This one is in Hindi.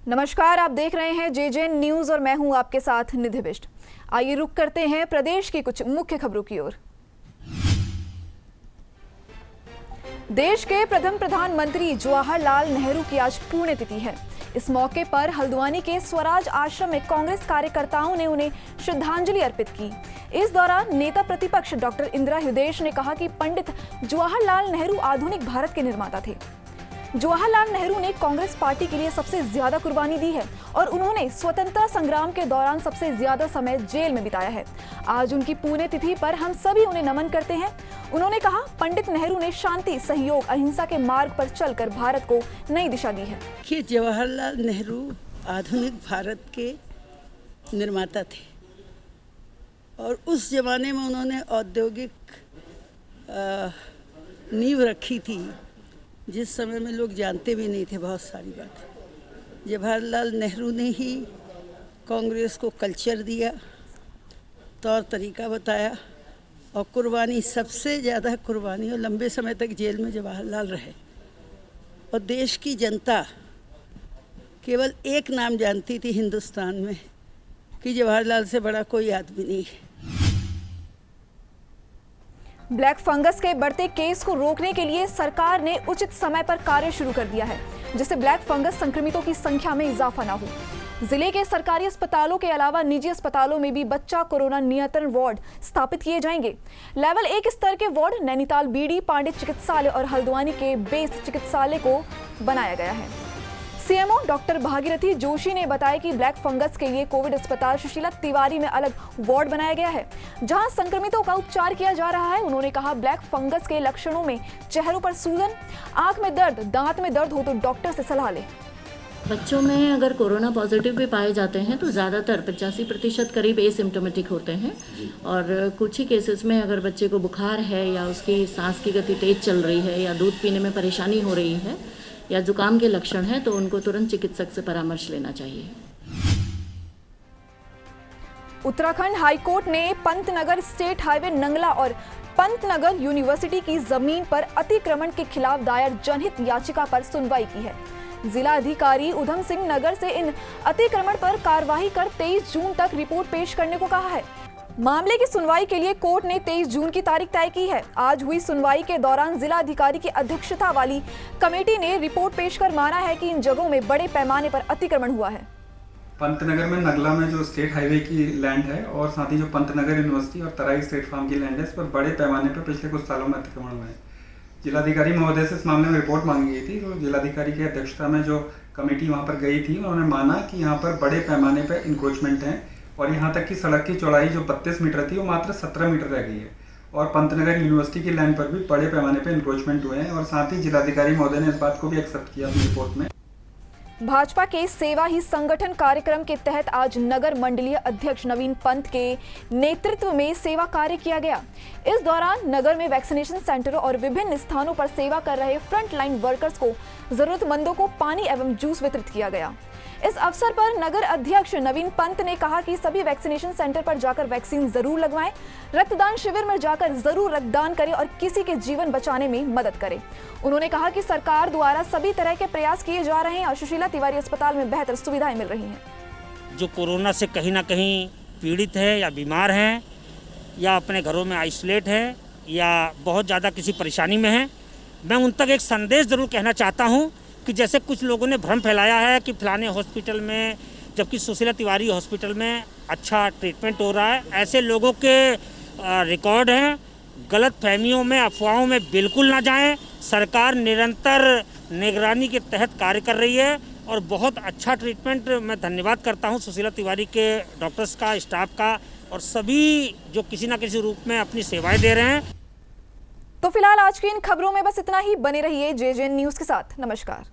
नमस्कार, आप देख रहे हैं जेजेएन न्यूज और मैं हूं आपके साथ निधि बिष्ट। आइए रुक करते हैं प्रदेश की कुछ मुख्य खबरों की ओर। देश के प्रथम प्रधानमंत्री जवाहरलाल नेहरू की आज पुण्यतिथि है। इस मौके पर हल्द्वानी के स्वराज आश्रम में कांग्रेस कार्यकर्ताओं ने उन्हें श्रद्धांजलि अर्पित की। इस दौरान नेता प्रतिपक्ष डॉक्टर इंदिरा हृदयेश ने कहा कि पंडित जवाहरलाल नेहरू आधुनिक भारत के निर्माता थे। जवाहरलाल नेहरू ने कांग्रेस पार्टी के लिए सबसे ज्यादा कुर्बानी दी है और उन्होंने स्वतंत्रता संग्राम के दौरान सबसे ज्यादा समय जेल में बिताया है। आज उनकी पुण्यतिथि पर हम सभी उन्हें नमन करते हैं। उन्होंने कहा, पंडित नेहरू ने शांति, सहयोग, अहिंसा के मार्ग पर चलकर भारत को नई दिशा दी है। कि जवाहरलाल नेहरू आधुनिक भारत के निर्माता थे और उस जमाने में उन्होंने औद्योगिक नींव रखी थी जिस समय में लोग जानते भी नहीं थे बहुत सारी बातें। जवाहरलाल नेहरू ने ही कांग्रेस को कल्चर दिया, तौर तरीका बताया और कुर्बानी, सबसे ज़्यादा कुर्बानी, और लंबे समय तक जेल में जवाहरलाल रहे। और देश की जनता केवल एक नाम जानती थी हिंदुस्तान में कि जवाहरलाल से बड़ा कोई आदमी नहीं है। ब्लैक फंगस के बढ़ते केस को रोकने के लिए सरकार ने उचित समय पर कार्य शुरू कर दिया है, जिससे ब्लैक फंगस संक्रमितों की संख्या में इजाफा न हो। जिले के सरकारी अस्पतालों के अलावा निजी अस्पतालों में भी बच्चा कोरोना नियंत्रण वार्ड स्थापित किए जाएंगे। लेवल 1 स्तर के वार्ड नैनीताल बीडी पांडे चिकित्सालय और हल्द्वानी के बेस चिकित्सालय को बनाया गया है। सीएमओ डॉक्टर भागीरथी जोशी ने बताया कि ब्लैक फंगस के लिए कोविड अस्पताल सुशीला तिवारी में अलग वार्ड बनाया गया है, जहां संक्रमितों का उपचार किया जा रहा है। उन्होंने कहा, ब्लैक फंगस के लक्षणों में चेहरों पर सूजन, आंख में दर्द, दांत में दर्द हो तो डॉक्टर से सलाह लें। बच्चों में अगर कोरोना पॉजिटिव भी पाए जाते हैं तो ज़्यादातर 85% करीब एसिम्प्टोमेटिक होते हैं और कुछ ही केसेस में अगर बच्चे को बुखार है या उसकी सांस की गति तेज चल रही है या दूध पीने में परेशानी हो रही है या जुकाम के लक्षण है तो उनको तुरंत चिकित्सक से परामर्श लेना चाहिए। उत्तराखंड हाईकोर्ट ने पंतनगर स्टेट हाईवे नंगला और पंतनगर यूनिवर्सिटी की जमीन पर अतिक्रमण के खिलाफ दायर जनहित याचिका पर सुनवाई की है। जिला अधिकारी उधम सिंह नगर से इन अतिक्रमण पर कार्रवाई कर 23 जून तक रिपोर्ट पेश करने को कहा है। मामले की सुनवाई के लिए कोर्ट ने 23 जून की तारीख तय की है। आज हुई सुनवाई के दौरान जिला अधिकारी की अध्यक्षता वाली कमेटी ने रिपोर्ट पेश कर माना है कि इन जगहों में बड़े पैमाने पर अतिक्रमण हुआ है। पंतनगर में नगला में जो स्टेट हाईवे की लैंड है और साथ ही जो पंतनगर यूनिवर्सिटी और तराई स्टेट फार्म की लैंड है, इस पर बड़े पैमाने पर पिछले कुछ सालों में अतिक्रमण हुए हैं। जिलाधिकारी महोदय से इस मामले में रिपोर्ट मांगी गई थी। तो जिलाधिकारी की अध्यक्षता में जो कमेटी वहाँ पर गई थी, उन्होंने माना कि यहाँ पर बड़े पैमाने पर इंक्रोचमेंट हैं और यहाँ तक कि सड़क की चौड़ाई जो 32 मीटर थी वो मात्र 17 मीटर रह गई है। और पंतनगर यूनिवर्सिटी की लैंड पर भी बड़े पैमाने पर इंक्रोचमेंट हुए हैं और साथ ही जिलाधिकारी महोदय ने इस बात को भी एक्सेप्ट किया अपनी रिपोर्ट में। भाजपा के सेवा ही संगठन कार्यक्रम के तहत आज नगर मंडलीय अध्यक्ष नवीन पंत के नेतृत्व में सेवा कार्य किया गया। इस दौरान नगर में वैक्सीनेशन सेंटरों और विभिन्न स्थानों पर सेवा कर रहे फ्रंट लाइन वर्कर्स को जरूरतमंदों को पानी एवं जूस वितरित किया गया। इस अवसर पर नगर अध्यक्ष नवीन पंत ने कहा कि सभी वैक्सीनेशन सेंटर पर जाकर वैक्सीन जरूर लगवाएं, रक्तदान शिविर में जाकर जरूर रक्तदान करें और किसी के जीवन बचाने में मदद करें। उन्होंने कहा कि सरकार द्वारा सभी तरह के प्रयास किए जा रहे हैं और सुशीला तिवारी अस्पताल में बेहतर सुविधाएं मिल रही हैं। जो कोरोना से कहीं ना कहीं पीड़ित है या बीमार हैं या अपने घरों में आइसोलेट है या बहुत ज़्यादा किसी परेशानी में है, मैं उन तक एक संदेश ज़रूर कहना चाहता हूँ कि जैसे कुछ लोगों ने भ्रम फैलाया है कि फलाने हॉस्पिटल में, जबकि सुशीला तिवारी हॉस्पिटल में अच्छा ट्रीटमेंट हो रहा है, ऐसे लोगों के रिकॉर्ड हैं। गलत फहमियों में, अफवाहों में बिल्कुल ना जाएं। सरकार निरंतर निगरानी के तहत कार्य कर रही है और बहुत अच्छा ट्रीटमेंट, मैं धन्यवाद करता हूं सुशीला तिवारी के डॉक्टर्स का, स्टाफ का और सभी जो किसी न किसी रूप में अपनी सेवाएं दे रहे हैं। तो फिलहाल आज की इन खबरों में बस इतना ही। बने रहिए जेजेएन न्यूज के साथ। नमस्कार।